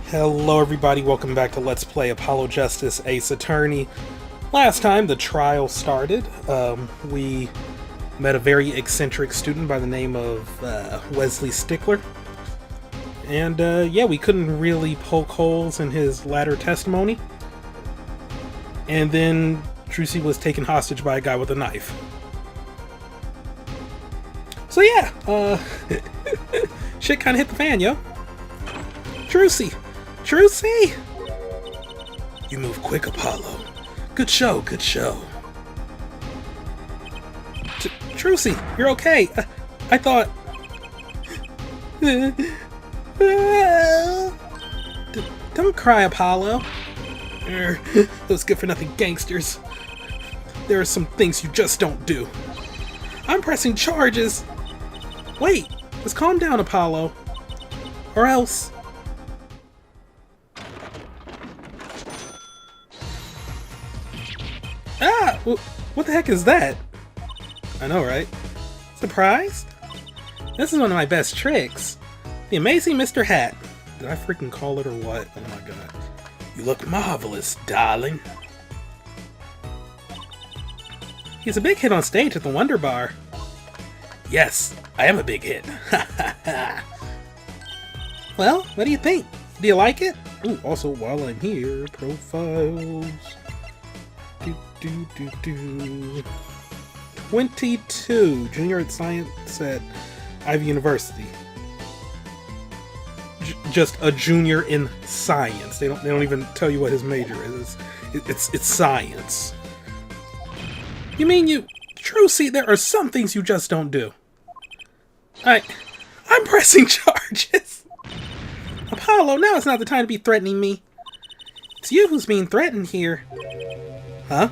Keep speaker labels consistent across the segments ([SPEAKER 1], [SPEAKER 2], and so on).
[SPEAKER 1] Hello everybody, welcome back to Let's Play Apollo Justice Ace Attorney. Last time the trial started, we met a very eccentric student by the name of Wesley Stickler. And yeah, we couldn't really poke holes in his latter testimony. And then Trucy was taken hostage by a guy with a knife. So yeah, shit kinda hit the fan, yo. Trucy! Trucy! You move quick, Apollo. Good show, good show. Trucy, you're okay. I thought... Don't cry, Apollo. Those good-for-nothing gangsters. There are some things you just don't do. I'm pressing charges. Wait, just calm down, Apollo. Or else... Ah! What the heck is that? I know, right? Surprise? This is one of my best tricks. The amazing Mr. Hat. Did I freaking call it or what? Oh my god. You look marvelous, darling. He's a big hit on stage at the Wonder Bar. Yes, I am a big hit. Well, what do you think? Do you like it? Ooh, also, while I'm here, profiles... 22, junior at science at Ivy University. Just a junior in science. They don't even tell you what his major is. It's science. You mean you... Trucy, there are some things you just don't do. I'm pressing charges. Apollo, now is not the time to be threatening me. It's you who's being threatened here. Huh?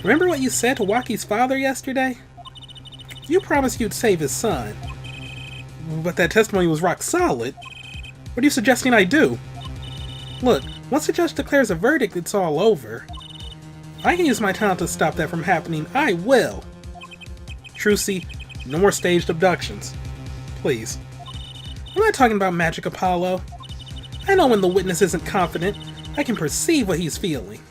[SPEAKER 1] Remember what you said to Wocky's father yesterday? You promised you'd save his son. But that testimony was rock solid. What are you suggesting I do? Look, once the judge declares a verdict, it's all over. If I can use my talent to stop that from happening, I will. Trucy, no more staged abductions. Please. I'm not talking about magic, Apollo. I know when the witness isn't confident. I can perceive what he's feeling.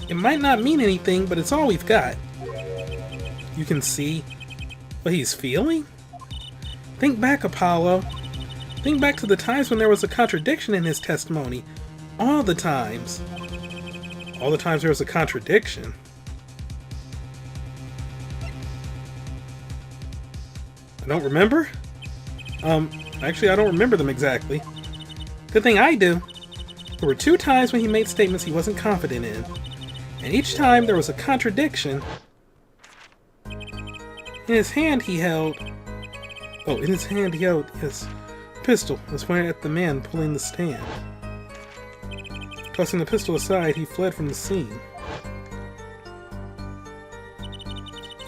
[SPEAKER 1] It might not mean anything, but it's all we've got. You can see what he's feeling? Think back, Apollo. Think back to the times when there was a contradiction in his testimony. All the times. All the times there was a contradiction. I don't remember? Actually, I don't remember them exactly. Good thing I do. There were 2 times when he made statements he wasn't confident in. And each time there was a contradiction. In his hand he held... Oh, in his hand he held his pistol and was pointing at the man pulling the stand. Tossing the pistol aside, he fled from the scene.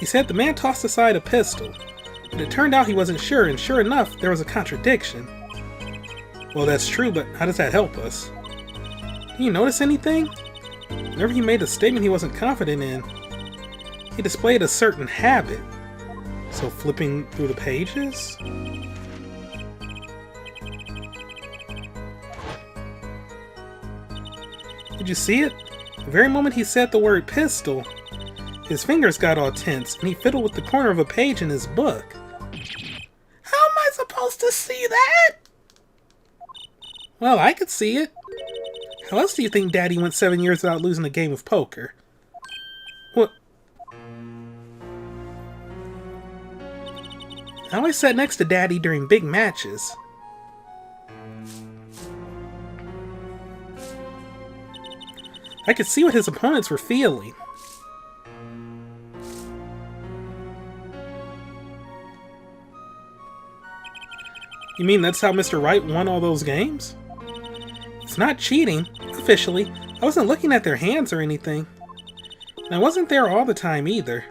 [SPEAKER 1] He said the man tossed aside a pistol, but it turned out he wasn't sure, and sure enough, there was a contradiction. Well, that's true, but how does that help us? Do you notice anything? Whenever he made a statement he wasn't confident in, he displayed a certain habit. So flipping through the pages? Did you see it? The very moment he said the word pistol, his fingers got all tense and he fiddled with the corner of a page in his book. How am I supposed to see that? Well, I could see it. How else do you think Daddy went 7 years without losing a game of poker? What? I always sat next to Daddy during big matches. I could see what his opponents were feeling. You mean that's how Mr. Wright won all those games? It's not cheating, officially. I wasn't looking at their hands or anything. And I wasn't there all the time either.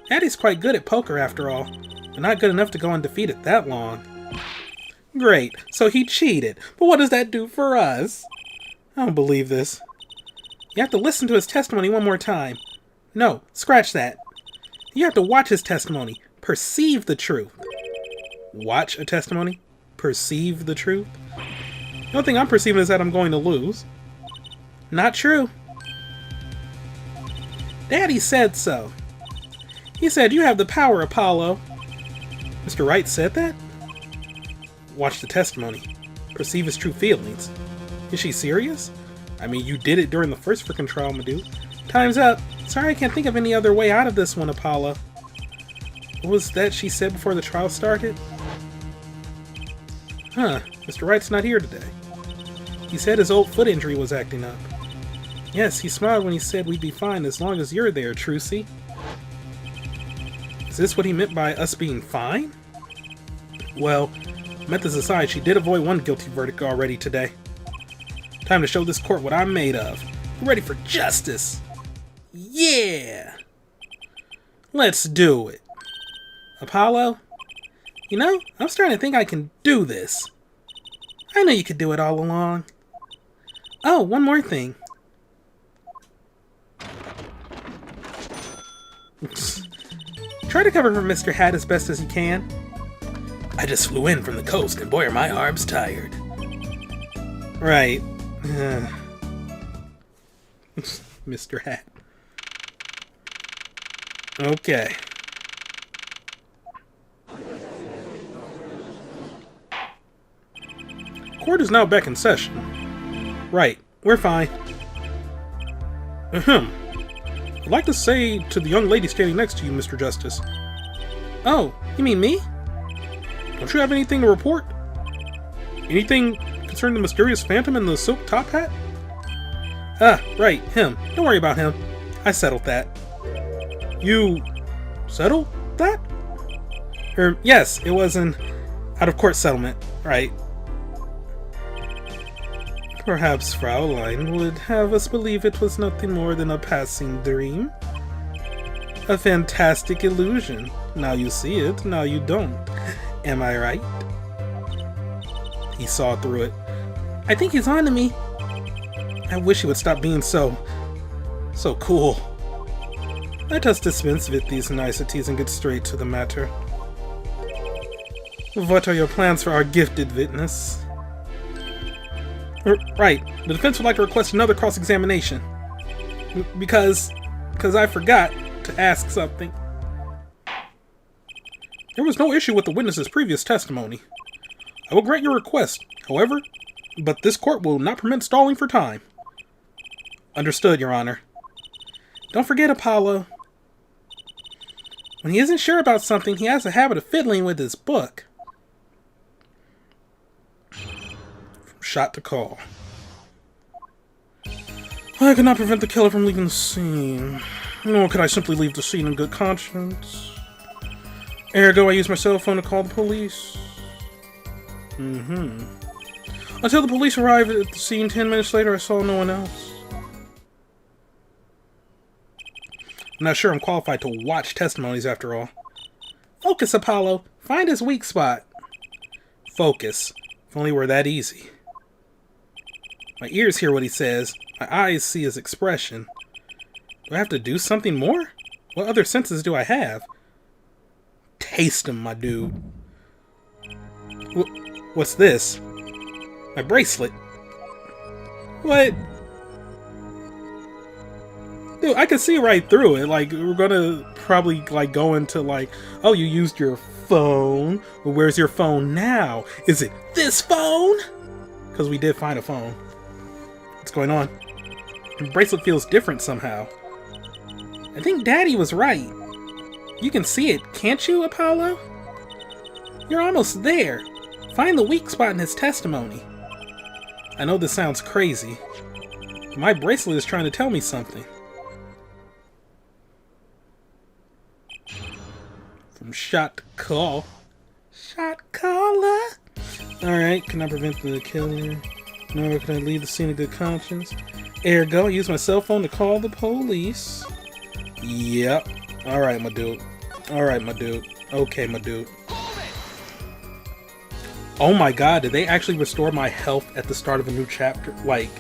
[SPEAKER 1] Daddy's quite good at poker after all, but not good enough to go undefeated that long. Great, so he cheated, but what does that do for us? I don't believe this. You have to listen to his testimony one more time. No, scratch that. You have to watch his testimony, perceive the truth. Watch a testimony? Perceive the truth? The only thing I'm perceiving is that I'm going to lose. Not true. Daddy said so. He said you have the power, Apollo. Mr. Wright said that? Watch the testimony. Perceive his true feelings. Is she serious? I mean, you did it during the first frickin' trial, my dude. Time's up. Sorry, I can't think of any other way out of this one, Apollo. What was that she said before the trial started? Huh, Mr. Wright's not here today. He said his old foot injury was acting up. Yes, he smiled when he said we'd be fine as long as you're there, Trucy. Is this what he meant by us being fine? Well, methods aside, she did avoid one guilty verdict already today. Time to show this court what I'm made of. I'm ready for justice! Yeah! Let's do it. Apollo? You know, I'm starting to think I can do this. I know you could do it all along. Oh, one more thing. Try to cover for Mr. Hat as best as you can. I just flew in from the coast and boy are my arms tired. Right. Mr. Hat. Okay. Court is now back in session. Right, we're fine. I'd like to say to the young lady standing next to you, Mr. Justice. Oh, you mean me? Don't you have anything to report? Anything concerning the mysterious phantom in the silk top hat? Ah, right, him. Don't worry about him. I settled that. You settled that? Yes, it was an out-of-court settlement, right. Perhaps Fraulein would have us believe it was nothing more than a passing dream. A fantastic illusion. Now you see it, now you don't. Am I right? He saw through it. I think he's on to me. I wish he would stop being so cool. Let us dispense with these niceties and get straight to the matter. What are your plans for our gifted witness? Right, the defense would like to request another cross-examination. Because I forgot to ask something. There was no issue with the witness's previous testimony. I will grant your request, however, but this court will not permit stalling for time. Understood, Your Honor. Don't forget, Apollo. When he isn't sure about something, he has a habit of fiddling with his book. From shot to call. I could not prevent the killer from leaving the scene. Nor could I simply leave the scene in good conscience. Ergo, I used my cell phone to call the police. Until the police arrived at the scene 10 minutes later, I saw no one else. I'm not sure I'm qualified to watch testimonies after all. Focus, Apollo. Find his weak spot. Focus. If only were that easy. My ears hear what he says. My eyes see his expression. Do I have to do something more? What other senses do I have? Taste him, my dude. What's this? My bracelet. What? Dude, I can see right through it. Like, we're gonna probably, like, go into, like, oh, you used your phone. Well, where's your phone now? Is it this phone? Because we did find a phone. What's going on? The bracelet feels different somehow. I think Daddy was right. You can see it, can't you, Apollo? You're almost there. Find the weak spot in his testimony. I know this sounds crazy. But my bracelet is trying to tell me something. From shot to call. Shot caller. Alright, can I prevent the killer? Nor can I leave the scene in good conscience? Ergo, I use my cell phone to call the police. Yep. Alright, my dude. Alright, my dude. Okay, my dude. Oh my god, did they actually restore my health at the start of a new chapter? Like,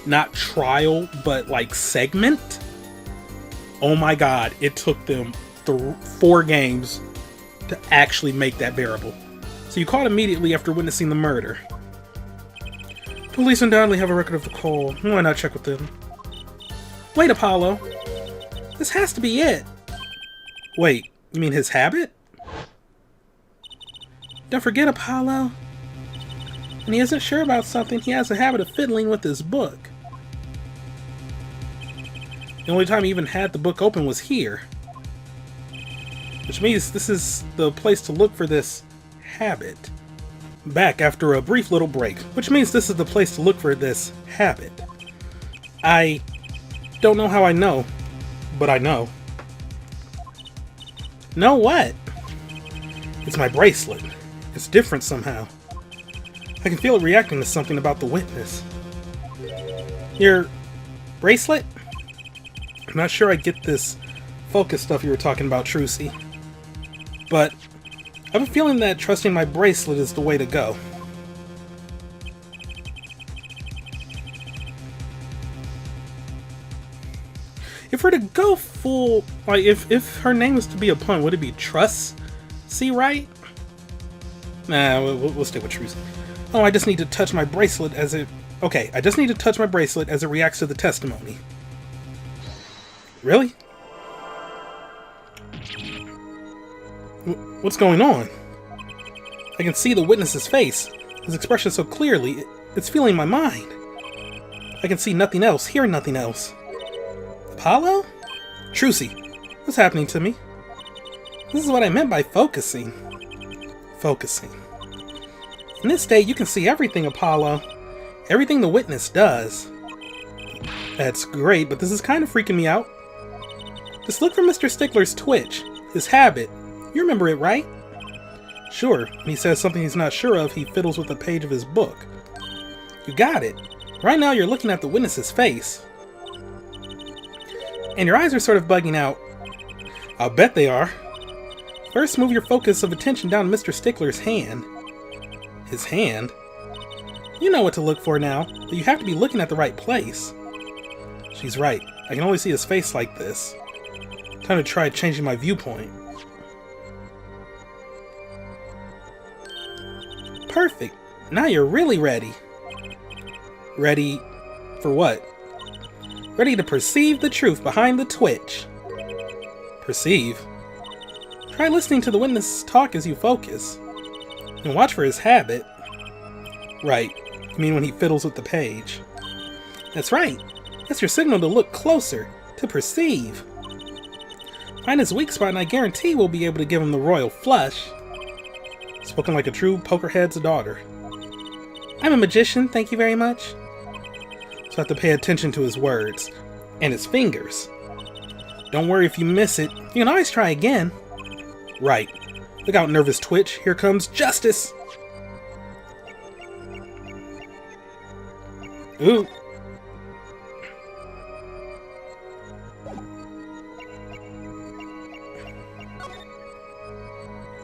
[SPEAKER 1] not trial, but like segment? Oh my god, it took them 4 games to actually make that bearable. So you caught immediately after witnessing the murder. Police undoubtedly have a record of the call. Why not check with them? Wait, Apollo. This has to be it. Wait, you mean his habit? Don't forget, Apollo. When he isn't sure about something, he has a habit of fiddling with his book. The only time he even had the book open was here. Which means this is the place to look for this habit. Back after a brief little break. Which means this is the place to look for this habit. I don't know how I know, but I know. Know what? It's my bracelet. It's different somehow. I can feel it reacting to something about the witness. Your bracelet? I'm not sure I get this focus stuff you were talking about, Trucy. But I have a feeling that trusting my bracelet is the way to go. If we're to go full, like if her name was to be a pun, would it be Trust? See, right? Nah, we'll stick with Trucy. Oh, I just need to touch my bracelet as it... Okay, I just need to touch my bracelet as it reacts to the testimony. Really? What's going on? I can see the witness's face. His expression so clearly, it's filling my mind. I can see nothing else, hear nothing else. Apollo? Trucy, what's happening to me? This is what I meant by focusing. Focusing. In this state, you can see everything, Apollo. Everything the witness does. That's great, but this is kind of freaking me out. Just look for Mr. Stickler's twitch. His habit. You remember it, right? Sure. When he says something he's not sure of, he fiddles with a page of his book. You got it. Right now, you're looking at the witness's face. And your eyes are sort of bugging out. I'll bet they are. First, move your focus of attention down Mr. Stickler's hand. His hand? You know what to look for now, but you have to be looking at the right place. She's right. I can only see his face like this. Time to try changing my viewpoint. Perfect. Now you're really ready. Ready for what? Ready to perceive the truth behind the twitch. Perceive? Try listening to the witness talk as you focus. And watch for his habit. Right. You mean when he fiddles with the page. That's right. That's your signal to look closer. To perceive. Find his weak spot and I guarantee we'll be able to give him the royal flush. Spoken like a true pokerhead's daughter. I'm a magician, thank you very much. So I have to pay attention to his words. And his fingers. Don't worry if you miss it. You can always try again. Right. Look out, nervous twitch. Here comes justice. Ooh.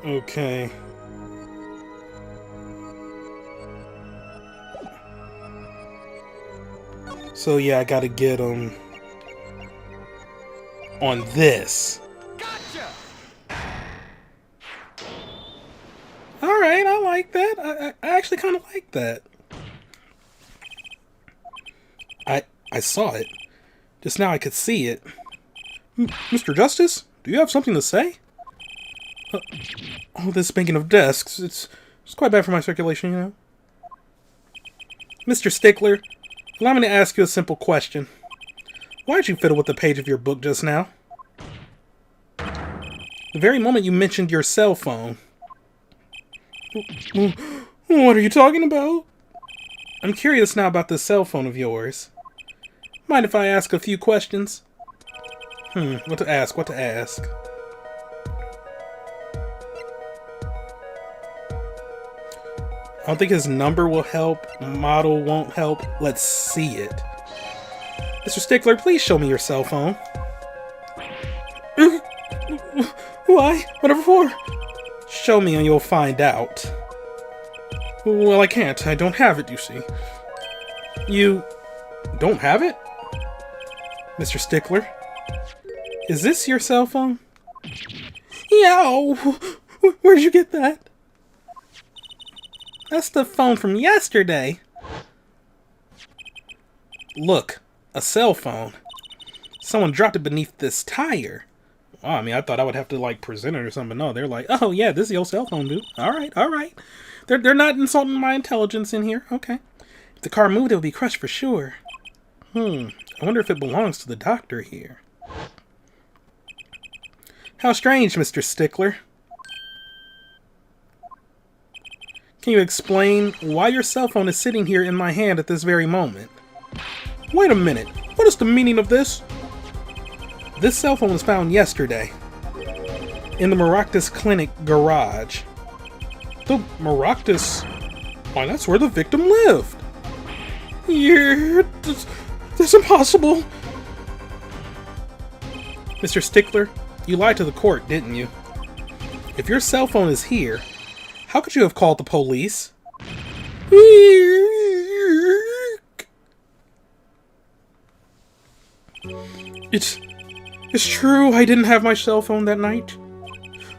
[SPEAKER 1] Okay. So yeah, I gotta get him on this. Gotcha. All right, I like that. I actually kind of like that. I saw it. Just now I could see it. Mr. Justice, do you have something to say? Oh, this spanking of desks. It's quite bad for my circulation, you know. Mr. Stickler, allow me to ask you a simple question. Why did you fiddle with the page of your book just now? The very moment you mentioned your cell phone. What are you talking about? I'm curious now about this cell phone of yours. Mind if I ask a few questions? What to ask? I don't think his number will help. Model won't help. Let's see it. Mr. Stickler, please show me your cell phone. Why? Whatever for? Show me and you'll find out. Well, I can't. I don't have it, you see. You don't have it? Mr. Stickler? Is this your cell phone? Yow! Where'd you get that? That's the phone from yesterday. Look, a cell phone. Someone dropped it beneath this tire. Oh, I mean, I thought I would have to, like, present it or something. No, they're like, oh, yeah, this is your cell phone, dude. All right, all right. They're not insulting my intelligence in here. Okay. If the car moved, it would be crushed for sure. I wonder if it belongs to the doctor here. How strange, Mr. Stickler. Can you explain why your cell phone is sitting here in my hand at this very moment? Wait a minute. What is the meaning of this? This cell phone was found yesterday in the Maractus Clinic garage. The Maractus? Why, that's where the victim lived. Yeah, that's impossible. Mr. Stickler, you lied to the court, didn't you? If your cell phone is here, how could you have called the police? It's true, I didn't have my cell phone that night.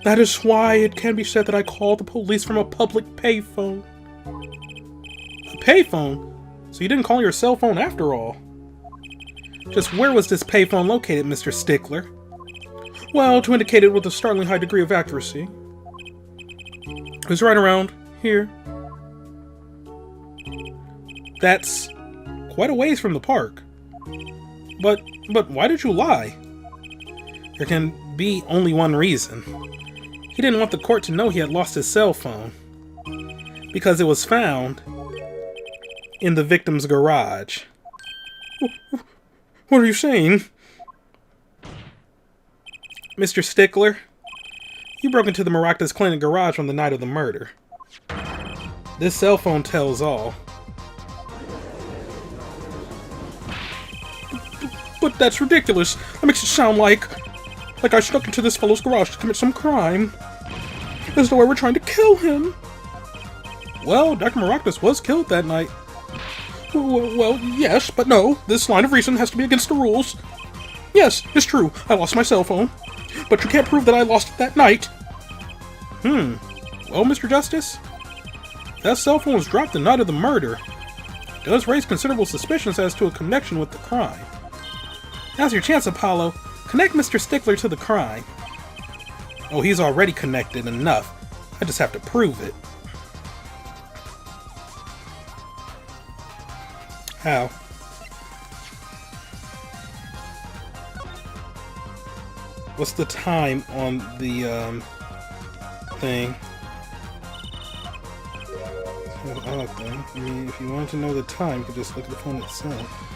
[SPEAKER 1] That is why it can be said that I called the police from a public payphone. A payphone? So you didn't call your cell phone after all? Just where was this payphone located, Mr. Stickler? Well, to indicate it with a startling high degree of accuracy, it was right around here. That's quite a ways from the park. But why did you lie? There can be only one reason. He didn't want the court to know he had lost his cell phone. Because it was found in the victim's garage. What are you saying? Mr. Stickler, you broke into the Maractus Clinic garage on the night of the murder. This cell phone tells all. But that's ridiculous. That makes it sound like I snuck into this fellow's garage to commit some crime. As though I were trying to kill him. Well, Dr. Maractus was killed that night. Well, yes, but no. This line of reason has to be against the rules. Yes, it's true. I lost my cell phone. But you can't prove that I lost it that night. Well, Mr. Justice, that cell phone was dropped the night of the murder. It does raise considerable suspicions as to a connection with the crime. Now's your chance, Apollo. Connect Mr. Stickler to the crime. Oh, he's already connected enough. I just have to prove it. How? What's the time on the thing? It's an odd thing. I mean, if you want to know the time, you could just look at the phone itself.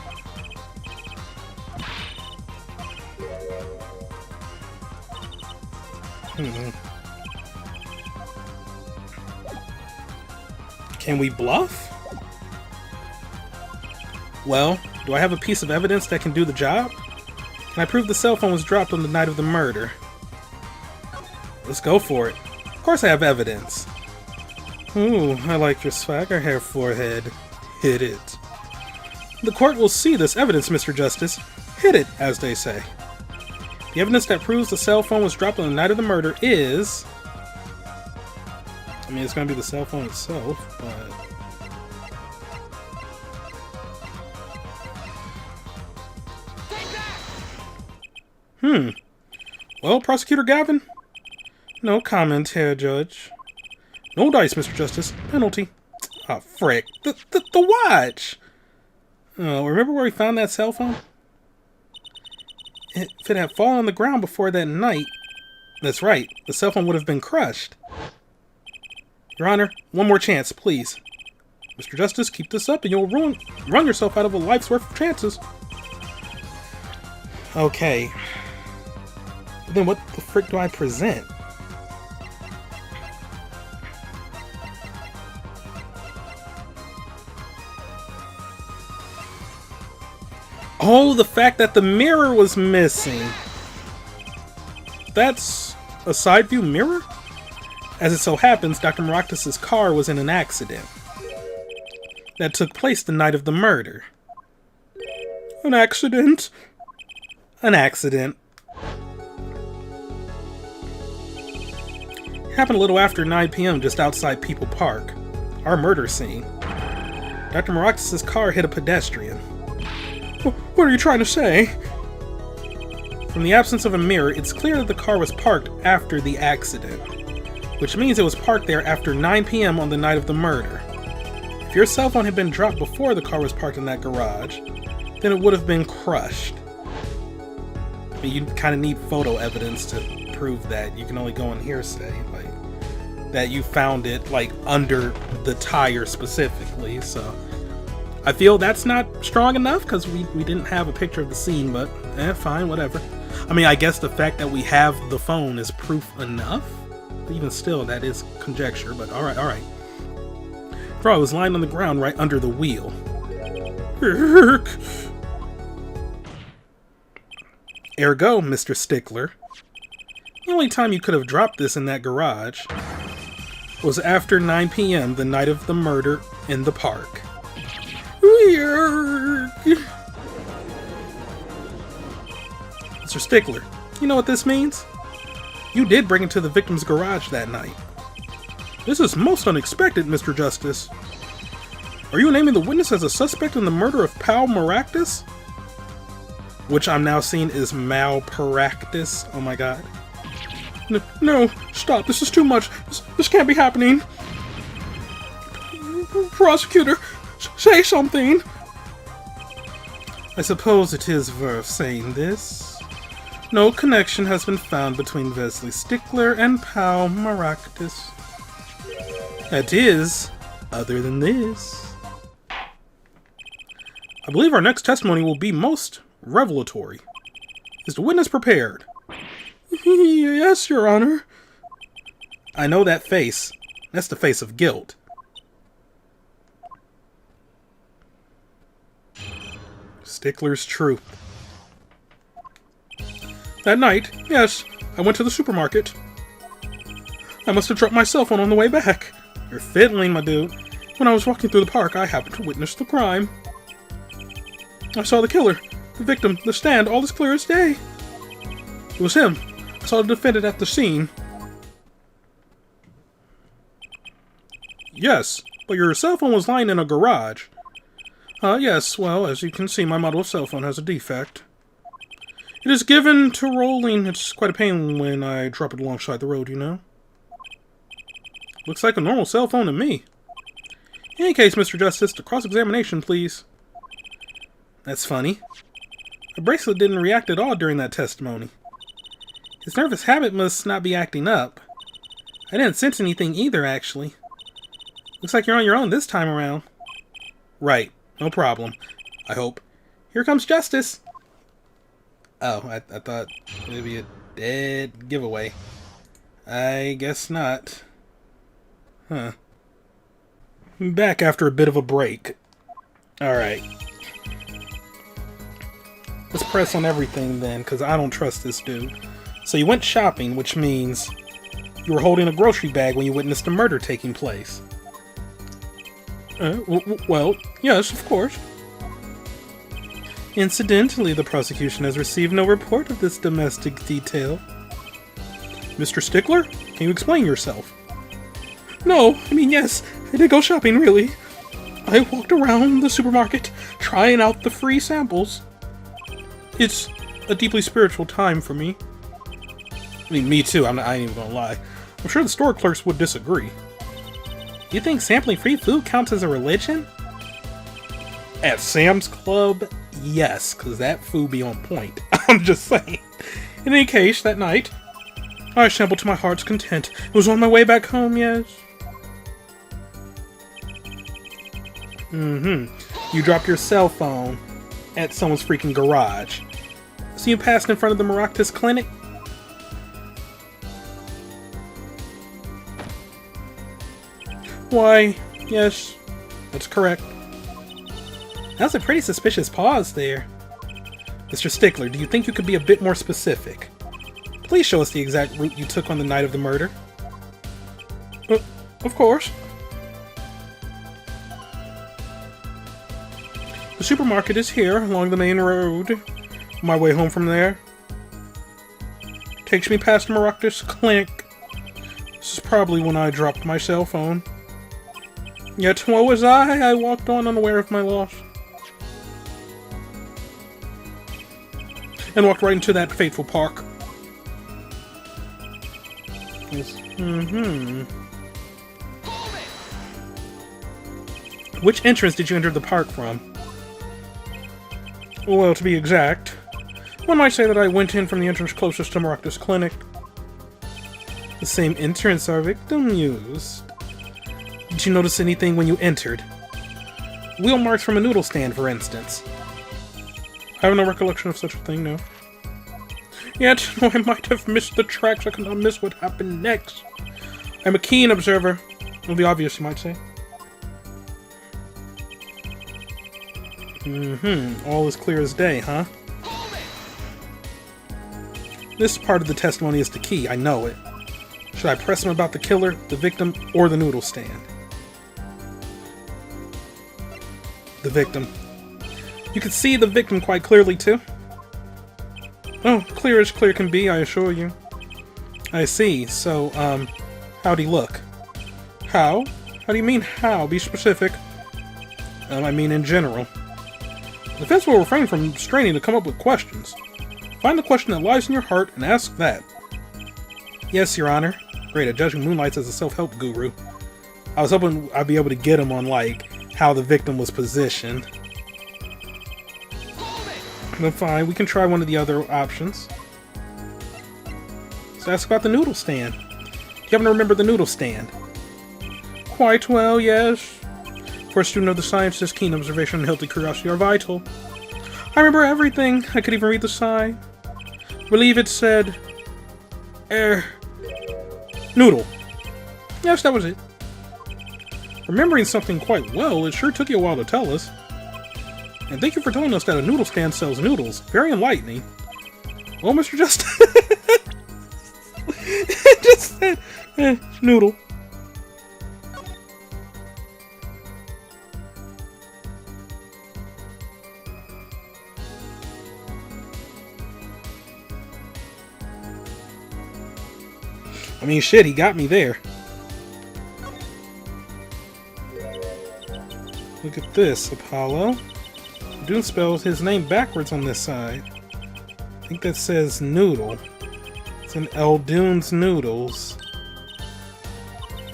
[SPEAKER 1] Can we bluff? Well, do I have a piece of evidence that can do the job? Can I prove the cell phone was dropped on the night of the murder? Let's go for it. Of course I have evidence. Ooh, I like your swagger hair forehead. Hit it. The court will see this evidence, Mr. Justice. Hit it, as they say. The evidence that proves the cell phone was dropped on the night of the murder is... I mean, it's going to be the cell phone itself, but... Well, Prosecutor Gavin? No comment here, Judge. No dice, Mr. Justice. Penalty. Ah, frick. The watch! Oh, remember where we found that cell phone? If it had fallen on the ground before that night... That's right. The cell phone would have been crushed. Your Honor, one more chance, please. Mr. Justice, keep this up and you'll run yourself out of a life's worth of chances. Okay. But then what the frick do I present? Oh, the fact that the mirror was missing. That's a side view mirror? As it so happens, Dr. Maractus' car was in an accident that took place the night of the murder. An accident? An accident. It happened a little after 9 p.m. just outside People Park, our murder scene. Dr. Maractus' car hit a pedestrian. What are you trying to say? From the absence of a mirror, it's clear that the car was parked after the accident, which means it was parked there after 9 p.m. on the night of the murder. If your cell phone had been dropped before the car was parked in that garage, then it would have been crushed. I mean, you kind of need photo evidence to prove that. You can only go on hearsay, like that you found it like under the tire specifically. So I feel that's not strong enough because we didn't have a picture of the scene, but fine, whatever. I mean, I guess the fact that we have the phone is proof enough. Even still, that is conjecture, but alright. Bro, I was lying on the ground right under the wheel. Ergo, Mr. Stickler, the only time you could have dropped this in that garage was after 9 p.m. the night of the murder in the park. Mr. Stickler, you know what this means? You did bring it to the victim's garage that night. This is most unexpected, Mr. Justice. Are you naming the witness as a suspect in the murder of Pal Maractus? Which I'm now seeing is Malpractice. Oh my god. No, stop, this is too much. This can't be happening. Prosecutor, say something. I suppose it is worth saying this. No connection has been found between Wesley Stickler and Pal Maractus. That is, other than this. I believe our next testimony will be most revelatory. Is the witness prepared? Yes, Your Honor. I know that face. That's the face of guilt. Stickler's truth. That night, yes, I went to the supermarket. I must have dropped my cell phone on the way back. You're fiddling, my dude. When I was walking through the park, I happened to witness the crime. I saw the killer, the victim, the stand, all as clear as day. It was him. I saw the defendant at the scene. Yes, but your cell phone was lying in a garage. Yes, well, as you can see, my model of cell phone has a defect. It is given to rolling. It's quite a pain when I drop it alongside the road, you know. Looks like a normal cell phone to me. In any case, Mr. Justice, the cross-examination, please. That's funny. The bracelet didn't react at all during that testimony. His nervous habit must not be acting up. I didn't sense anything either, actually. Looks like you're on your own this time around. Right. No problem. I hope. Here comes justice! Oh, I thought maybe a dead giveaway. I guess not. Huh. Back after a bit of a break. Alright. Let's press on everything then, because I don't trust this dude. So you went shopping, which means you were holding a grocery bag when you witnessed a murder taking place. Well, yes, of course. Incidentally, the prosecution has received no report of this domestic detail. Mr. Stickler, can you explain yourself? No, I mean, yes, I did go shopping, really. I walked around the supermarket, trying out the free samples. It's a deeply spiritual time for me. I mean, me too, I ain't even gonna lie. I'm sure the store clerks would disagree. You think sampling free food counts as a religion? At Sam's Club, yes, because that food be on point. I'm just saying. In any case, that night, I sampled to my heart's content. It was on my way back home, yes. You dropped your cell phone at someone's freaking garage. So you passed in front of the Maractus clinic? Why, yes, that's correct. That was a pretty suspicious pause there. Mr. Stickler, do you think you could be a bit more specific? Please show us the exact route you took on the night of the murder. Of course. The supermarket is here, along the main road. My way home from there takes me past Maractus Clinic. This is probably when I dropped my cell phone. Yet, woe was I walked on unaware of my loss. and walked right into that fateful park. Which entrance did you enter the park from? Well, to be exact, one might say that I went in from the entrance closest to Maractus Clinic. The same entrance our victim used. Did you notice anything when you entered? Wheel marks from a noodle stand, for instance. I have no recollection of such a thing, no. Yet, though I might have missed the tracks, I cannot miss what happened next. I'm a keen observer. Well, the obvious, you might say. All is clear as day, huh? This part of the testimony is the key, I know it. Should I press him about the killer, the victim, or the noodle stand? The victim. You can see the victim quite clearly, too. Oh, clear as clear can be, I assure you. I see, so, how'd he look? How? How do you mean how? Be specific. I mean in general. The defense will refrain from straining to come up with questions. Find the question that lies in your heart and ask that. Yes, Your Honor. Great at judging moonlights as a self-help guru. I was hoping I'd be able to get him on, like, how the victim was positioned. Then fine, we can try one of the other options. So ask about the noodle stand. Do you happen to remember the noodle stand? Quite well, yes. For a student of the sciences, keen observation and healthy curiosity are vital. I remember everything. I could even read the sign. I believe it said... noodle. Yes, that was it. Remembering something quite well, it sure took you a while to tell us. And thank you for telling us that a noodle stand sells noodles. Very enlightening. Well, Mr. Justin... it just said... noodle. I mean, shit, he got me there. Look at this, Apollo. Dune spells his name backwards on this side. I think that says noodle. It's in Eldune's Noodles.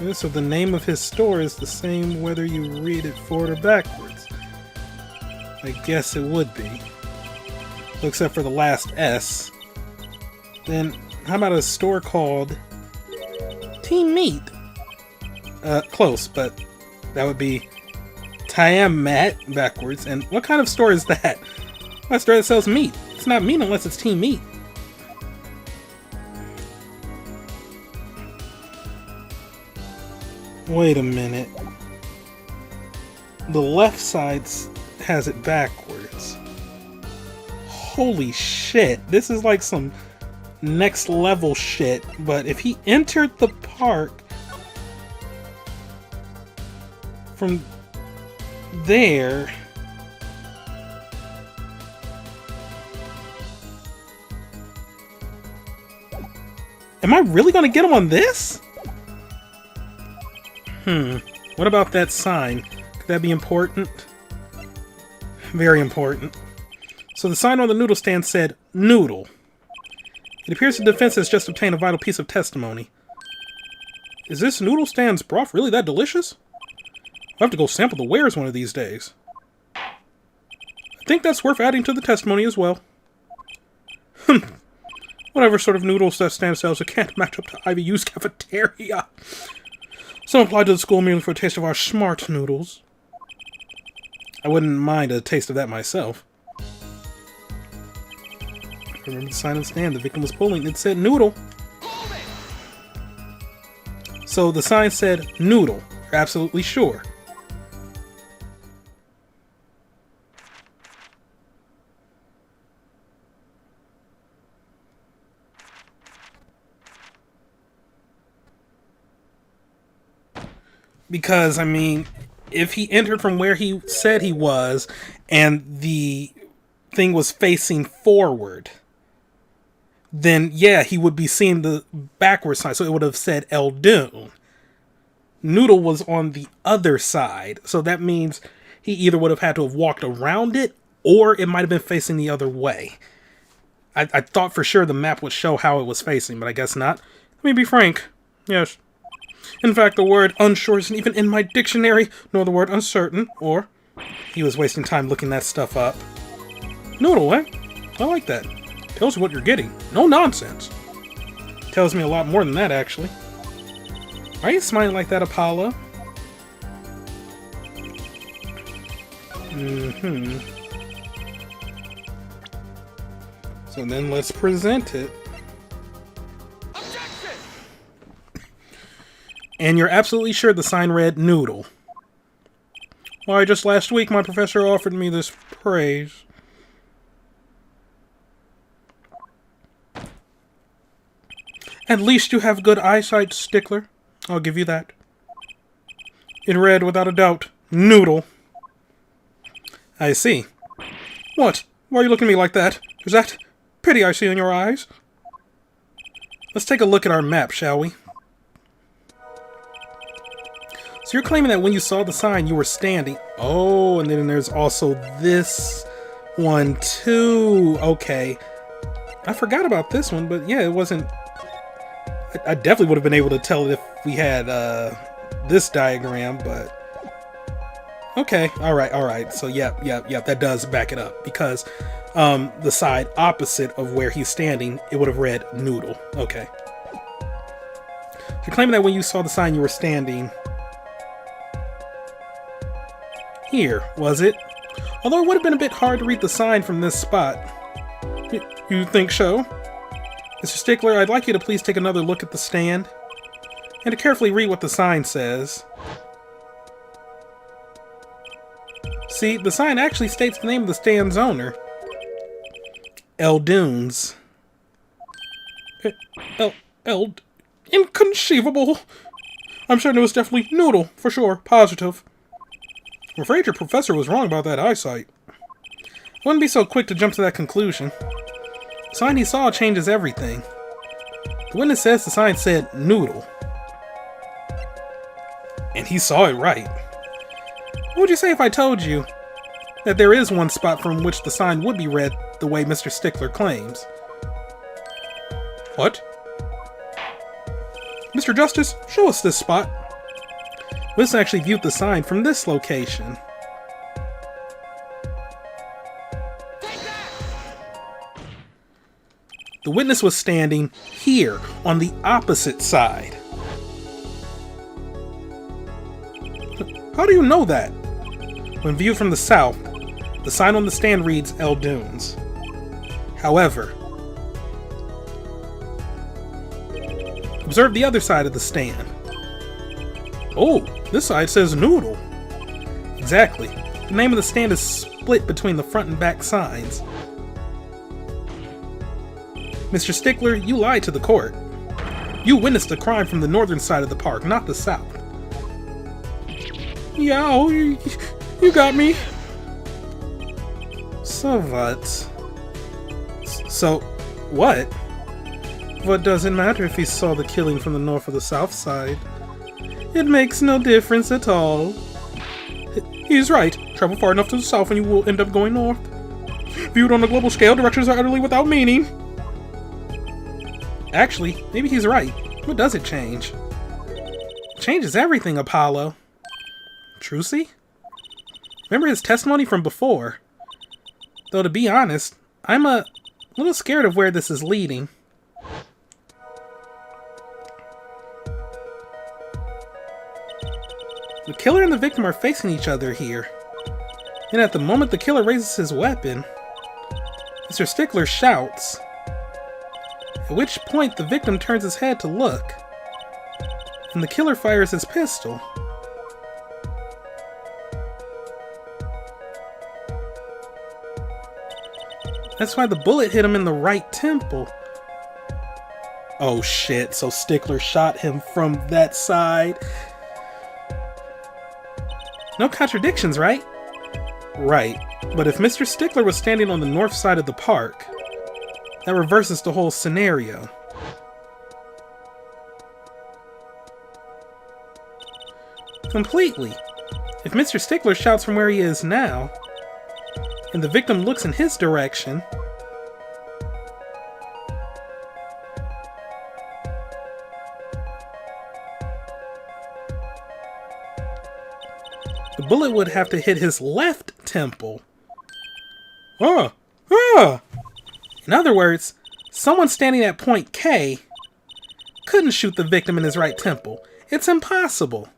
[SPEAKER 1] Yeah, so the name of his store is the same whether you read it forward or backwards. I guess it would be. Except for the last S. Then, how about a store called... Team Meat? Close, but that would be Tiamat backwards. And what kind of store is that? A store that sells meat. It's not meat unless it's Team Meat. Wait a minute. The left side has it backwards. Holy shit. This is like some next level shit. But if he entered the park from there... Am I really gonna get him on this? What about that sign? Could that be important? Very important. So the sign on the noodle stand said, noodle. It appears the defense has just obtained a vital piece of testimony. Is this noodle stand's broth really that delicious? I'll have to go sample the wares one of these days. I think that's worth adding to the testimony as well. Whatever sort of noodles that stand sells, it can't match up to IVU's cafeteria. Some applied to the school merely for a taste of our smart noodles. I wouldn't mind a taste of that myself. I remember the sign on the stand the victim was pulling. It said noodle. So the sign said noodle. You're absolutely sure. Because, I mean, if he entered from where he said he was, and the thing was facing forward, then, yeah, he would be seeing the backwards side, so it would have said Eldune. Noodle was on the other side, so that means he either would have had to have walked around it, or it might have been facing the other way. I thought for sure the map would show how it was facing, but I guess not. Let me be frank. Yes. In fact, the word unsure isn't even in my dictionary, nor the word uncertain, or... He was wasting time looking that stuff up. Noodle, eh? I like that. Tells you what you're getting. No nonsense. Tells me a lot more than that, actually. Are you smiling like that, Apollo? Mm-hmm. So then let's present it.
[SPEAKER 2] Objection!
[SPEAKER 1] And you're absolutely sure the sign read Noodle. Why, just last week my professor offered me this praise. At least you have good eyesight, Stickler. I'll give you that. It read, without a doubt, Noodle. I see. What? Why are you looking at me like that? Is that pity I see in your eyes? Let's take a look at our map, shall we? So you're claiming that when you saw the sign, you were standing... Oh, and then there's also this one, too. Okay. I forgot about this one, but yeah, it wasn't... I definitely would have been able to tell if we had this diagram, but... Okay, alright. So, yep, that does back it up. Because the side opposite of where he's standing, it would have read Noodle. Okay. You're claiming that when you saw the sign, you were standing... Here, was it? Although it would have been a bit hard to read the sign from this spot. You think so? Mr. Stickler, I'd like you to please take another look at the stand, and to carefully read what the sign says. See, the sign actually states the name of the stand's owner. Eldunes. Inconceivable! I'm certain it was definitely Noodle, for sure, positive. I'm afraid your professor was wrong about that eyesight. I wouldn't be so quick to jump to that conclusion. The sign he saw changes everything. The witness says the sign said Noodle. And he saw it right. What would you say if I told you that there is one spot from which the sign would be read the way Mr. Stickler claims? What? Mr. Justice, show us this spot. Witness actually viewed the sign from this location. The witness was standing here, on the opposite side. How do you know that? When viewed from the south, the sign on the stand reads Eldunes. However, observe the other side of the stand. Oh, this side says Noodle. Exactly. The name of the stand is split between the front and back signs. Mr. Stickler, you lied to the court. You witnessed the crime from the northern side of the park, not the south. Yow, you got me. So what? So, what? What does it matter if he saw the killing from the north or the south side? It makes no difference at all. He's right. Travel far enough to the south and you will end up going north. Viewed on a global scale, directions are utterly without meaning. Actually, maybe he's right. What does it change? It changes everything, Apollo. Trucy? Remember his testimony from before? Though to be honest, I'm a little scared of where this is leading. The killer and the victim are facing each other here. And at the moment the killer raises his weapon, Mr. Stickler shouts. At which point the victim turns his head to look, and the killer fires his pistol. That's why the bullet hit him in the right temple. Oh shit, so Stickler shot him from that side. No contradictions, right? Right, but if Mr. Stickler was standing on the north side of the park, that reverses the whole scenario. Completely. If Mr. Stickler shouts from where he is now, and the victim looks in his direction, The bullet would have to hit his left temple. In other words, someone standing at point K couldn't shoot the victim in his right temple. It's impossible.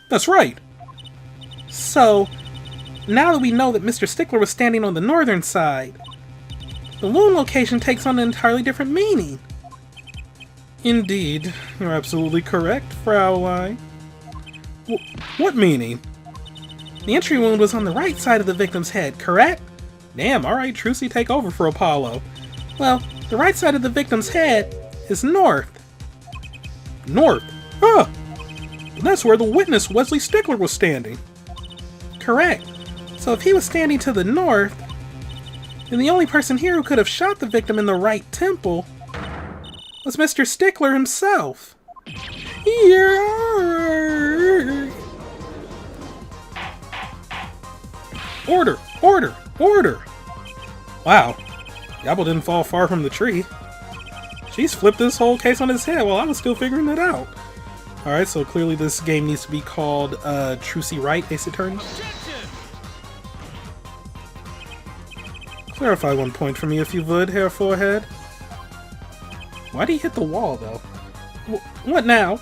[SPEAKER 1] That's right. So, now that we know that Mr. Stickler was standing on the northern side, the wound location takes on an entirely different meaning. Indeed, you're absolutely correct, Fraulein. What meaning? The entry wound was on the right side of the victim's head, correct? Damn, alright, Trucy, take over for Apollo. Well, the right side of the victim's head is north. North? Huh! That's where the witness, Wesley Stickler, was standing. Correct. So if he was standing to the north, then the only person here who could have shot the victim in the right temple was Mr. Stickler himself. Yeah. Order! Order! Order! Wow. Yabble didn't fall far from the tree. She's flipped this whole case on his head while I was still figuring it out. Alright, so clearly this game needs to be called Trucy Right, Ace Attorney. Clarify one point for me if you would, Herr Forehead. Why'd he hit the wall, though? What now?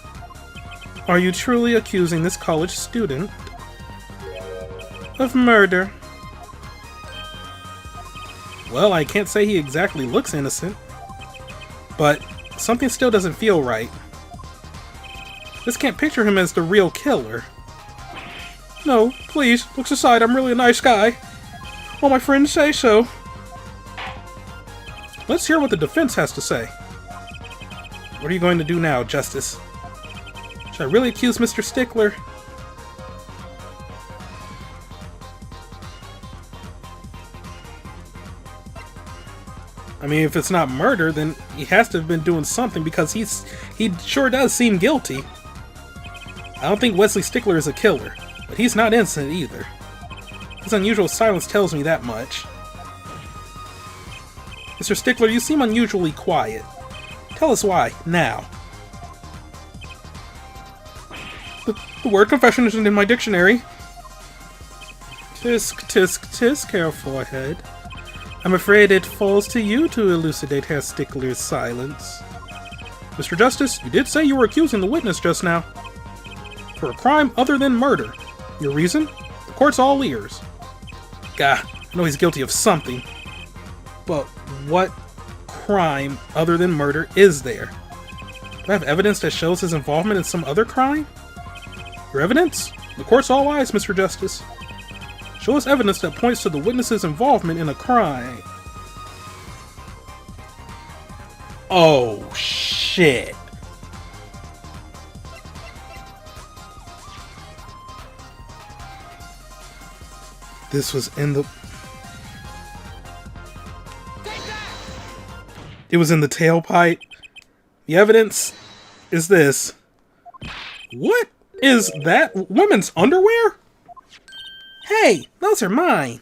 [SPEAKER 1] Are you truly accusing this college student of murder? Well, I can't say he exactly looks innocent, but something still doesn't feel right. Just can't picture him as the real killer. No, please, looks aside, I'm really a nice guy. All my friends say so. Let's hear what the defense has to say. What are you going to do now, Justice? Should I really accuse Mr. Stickler? I mean, if it's not murder, then he has to have been doing something because he sure does seem guilty. I don't think Wesley Stickler is a killer, but he's not innocent either. His unusual silence tells me that much. Mr. Stickler, you seem unusually quiet. Tell us why, now. The word confession isn't in my dictionary. Tisk, tisk, tisk, Herr Forehead. I'm afraid it falls to you to elucidate Herr Stickler's silence. Mr. Justice, you did say you were accusing the witness just now. For a crime other than murder. Your reason? The court's all ears. Gah, I know he's guilty of something. But what crime other than murder is there? Do I have evidence that shows his involvement in some other crime? Your evidence? The court's all eyes, Mr. Justice. Show us evidence that points to the witness's involvement in a crime. Oh, shit. This was in the... It was in the tailpipe. The evidence is this. What is that? Women's underwear? Hey, those are mine.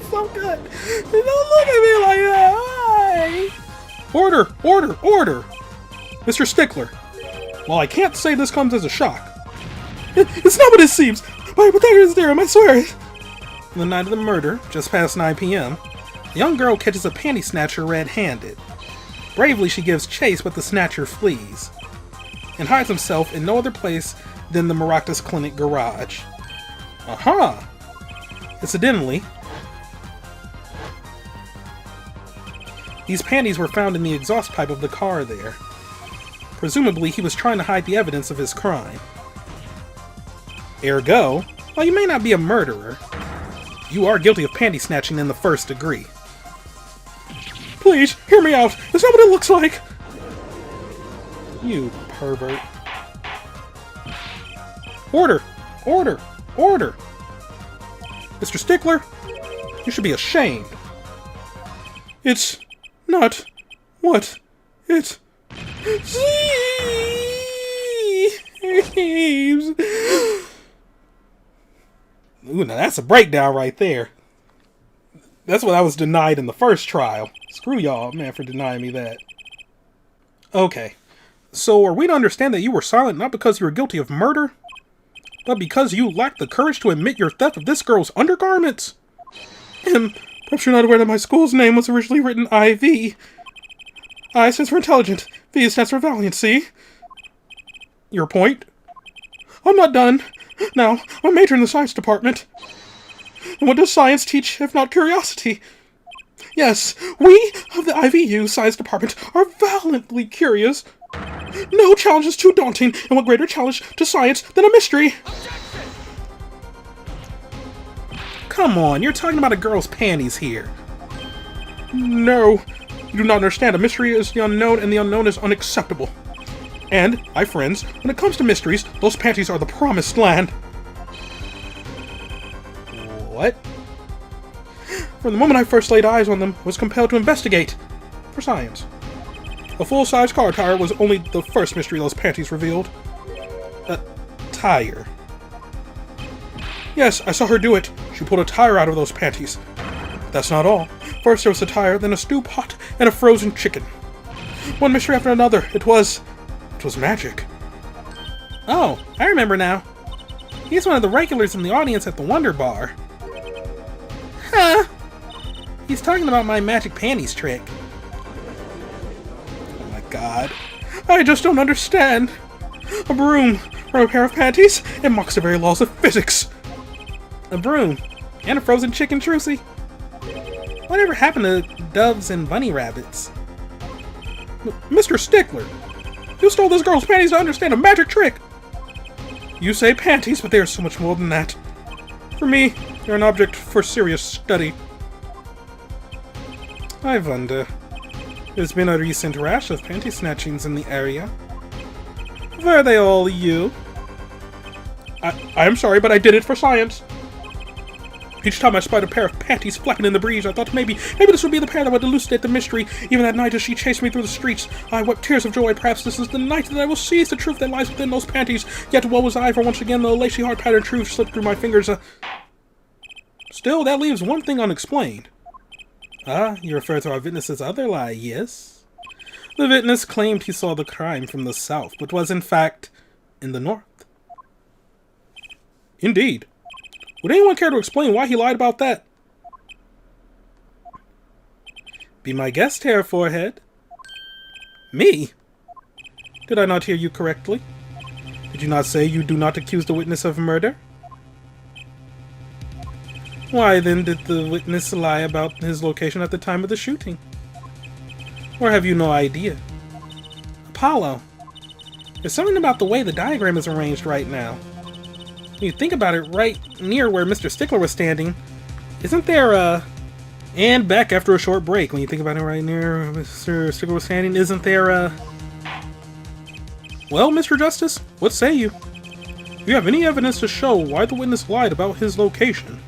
[SPEAKER 1] So good. Don't look at me like that. Why? Order! Order! Order! Mr. Stickler, while I can't say this comes as a shock, it's not what it seems. My protector is there, I swear it. On the night of the murder, just past 9 p.m., the young girl catches a panty snatcher red-handed. Bravely, she gives chase, but the snatcher flees and hides himself in no other place than the Maracas Clinic garage. Aha! Incidentally, these panties were found in the exhaust pipe of the car there. Presumably, he was trying to hide the evidence of his crime. Ergo, while you may not be a murderer, you are guilty of panty snatching in the first degree. Please, hear me out. Is that what it looks like? You pervert. Order! Order! Order! Mr. Stickler, you should be ashamed. It's not what it... names. Ooh, now that's a breakdown right there. That's what I was denied in the first trial. Screw y'all, man, for denying me that. Okay. So are we to understand that you were silent not because you were guilty of murder, but because you lacked the courage to admit your theft of this girl's undergarments? And perhaps you're not aware that my school's name was originally written IV. I stands for intelligent. V stands for valiant, see? Your point? I'm not done. Now, I'm majoring in the science department. And what does science teach if not curiosity? Yes, we of the IVU science department are valiantly curious. No challenge is too daunting, and what greater challenge to science than a mystery? Come on, you're talking about a girl's panties here. No, you do not understand. A mystery is the unknown, and the unknown is unacceptable. And, my friends, when it comes to mysteries, those panties are the promised land. What? From the moment I first laid eyes on them, I was compelled to investigate. For science. A full-size car tire was only the first mystery those panties revealed. A tire. Yes, I saw her do it. She pulled a tire out of those panties. But that's not all. First there was a tire, then a stew pot, and a frozen chicken. One mystery after another. It was magic. Oh, I remember now. He's one of the regulars in the audience at the Wonder Bar. Huh? He's talking about my magic panties trick. Oh my god. I just don't understand. A broom from a pair of panties? It mocks the very laws of physics. A broom and a frozen chicken, Trucy? Whatever happened to doves and bunny rabbits? Mr. Stickler, you stole this girl's panties to understand a magic trick! You say panties, but they are so much more than that. For me, they're an object for serious study. I wonder. There's been a recent rash of panty snatchings in the area. Were they all you? I'm sorry, but I did it for science. Each time I spied a pair of panties flapping in the breeze, I thought maybe this would be the pair that would elucidate the mystery. Even that night as she chased me through the streets, I wept tears of joy. Perhaps this is the night that I will seize the truth that lies within those panties. Yet woe was I, for once again the lacy heart-patterned truth slipped through my fingers. Still, that leaves one thing unexplained. Ah, you refer to our witness's other lie, yes? The witness claimed he saw the crime from the south, but was in fact in the north. Indeed. Would anyone care to explain why he lied about that? Be my guest, Hair Forehead. Me? Did I not hear you correctly? Did you not say you do not accuse the witness of murder? Why then did the witness lie about his location at the time of the shooting? Or have you no idea? Apollo, there's something about the way the diagram is arranged right now. When you think about it, right near where Mr. Stickler was standing, isn't there and back after a short break, when you think about it, right near where Mr. Stickler was standing, isn't there well, Mr. Justice, what say you? Do you have any evidence to show why the witness lied about his location?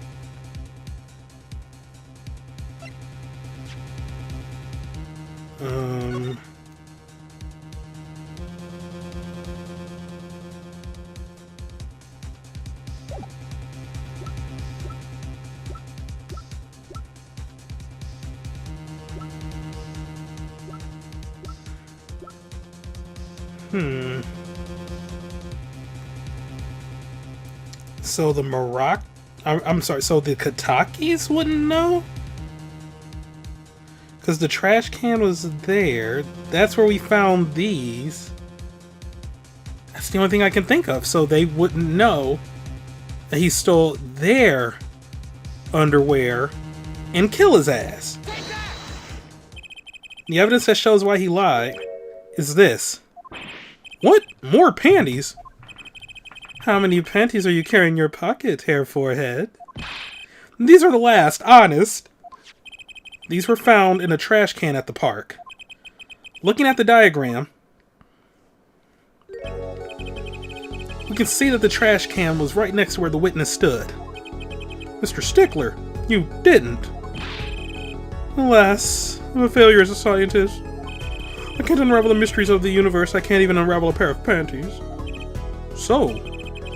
[SPEAKER 1] So the I'm sorry, so the Kitakis wouldn't know? Because the trash can was there. That's where we found these. That's the only thing I can think of. So they wouldn't know that he stole their underwear and kill his ass. The evidence that shows why he lied is this. What? More panties? How many panties are you carrying in your pocket, Hair Forehead? These are the last, honest. These were found in a trash can at the park. Looking at the diagram, we can see that the trash can was right next to where the witness stood. Mr. Stickler, you didn't. Alas, I'm a failure as a scientist. I can't unravel the mysteries of the universe. I can't even unravel a pair of panties. So,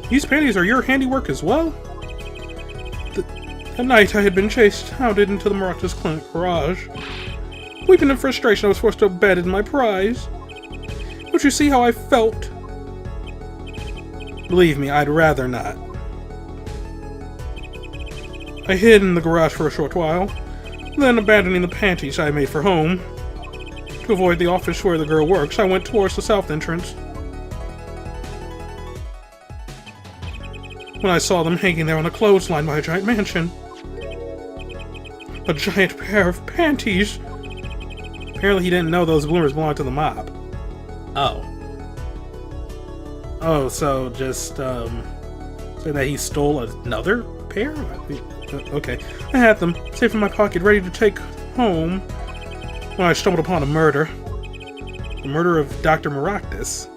[SPEAKER 1] these panties are your handiwork as well? That night I had been chased out into the Maracas clinic garage. Weeping in frustration, I was forced to abandon my prize. Don't you see how I felt? Believe me, I'd rather not. I hid in the garage for a short while, then abandoning the panties I made for home. To avoid the office where the girl works, I went towards the south entrance. When I saw them hanging there on a clothesline by a giant mansion. A giant pair of panties! Apparently he didn't know those bloomers belonged to the mob. Oh. Oh, so just, say that he stole another pair? Okay. I had them, safe in my pocket, ready to take home, when I stumbled upon a murder. The murder of Dr. Maracas.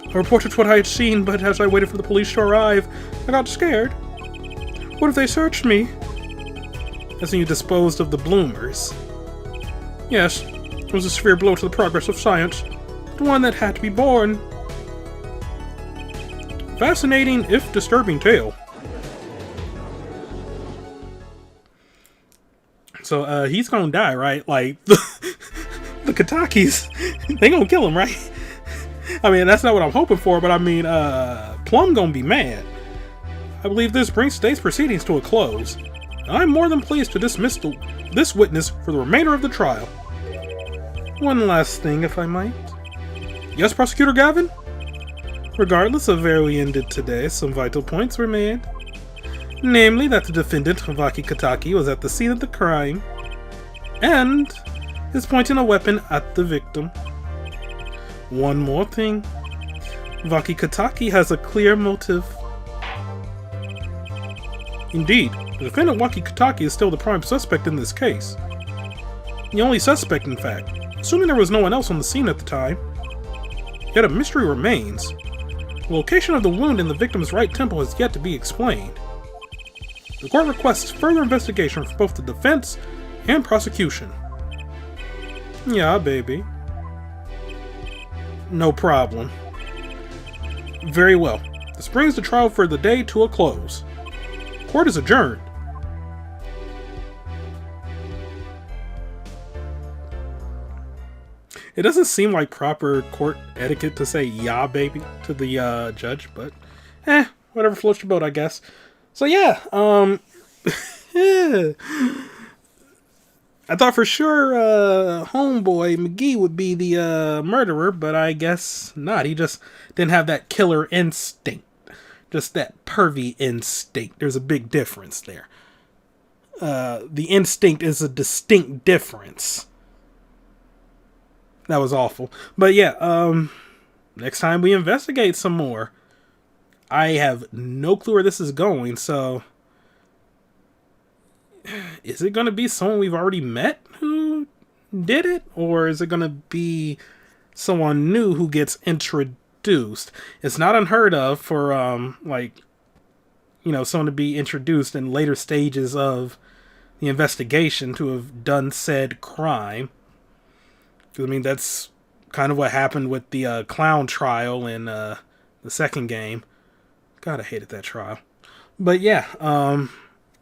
[SPEAKER 1] I reported what I had seen, but as I waited for the police to arrive, I got scared. What if they searched me? As you disposed of the bloomers. Yes, it was a severe blow to the progress of science, but one that had to be borne. Fascinating, if disturbing tale. So, he's gonna die, right? Like, the Kitakis, they gonna kill him, right? I mean, that's not what I'm hoping for, but I mean, Plum gonna be mad. I believe this brings today's proceedings to a close. I'm more than pleased to dismiss this witness for the remainder of the trial. One last thing, if I might. Yes, Prosecutor Gavin? Regardless of where we ended today, some vital points were made. Namely, that the defendant, Wocky Kitaki, was at the scene of the crime, and is pointing a weapon at the victim. One more thing. Wocky Kitaki has a clear motive. Indeed, the defendant Wocky Kitaki is still the prime suspect in this case. The only suspect, in fact, assuming there was no one else on the scene at the time. Yet a mystery remains. The location of the wound in the victim's right temple has yet to be explained. The court requests further investigation from both the defense and prosecution. Yeah, baby. No problem. Very well. This brings the trial for the day to a close. Court is adjourned. It doesn't seem like proper court etiquette to say "yeah, baby" to the judge, but whatever floats your boat, I guess. So yeah, yeah. I thought for sure homeboy McGee would be the murderer, but I guess not. He just didn't have that killer instinct. Just that pervy instinct. There's a big difference there. The instinct is a distinct difference. That was awful. But yeah, next time we investigate some more. I have no clue where this is going, so... Is it going to be someone we've already met who did it? Or is it going to be someone new who gets introduced? It's not unheard of for, someone to be introduced in later stages of the investigation to have done said crime. I mean, that's kind of what happened with the clown trial in the second game. God, I hated that trial. But yeah,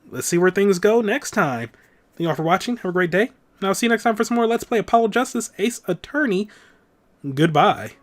[SPEAKER 1] let's see where things go next time. Thank you all for watching. Have a great day. And I'll see you next time for some more Let's Play Apollo Justice Ace Attorney. Goodbye.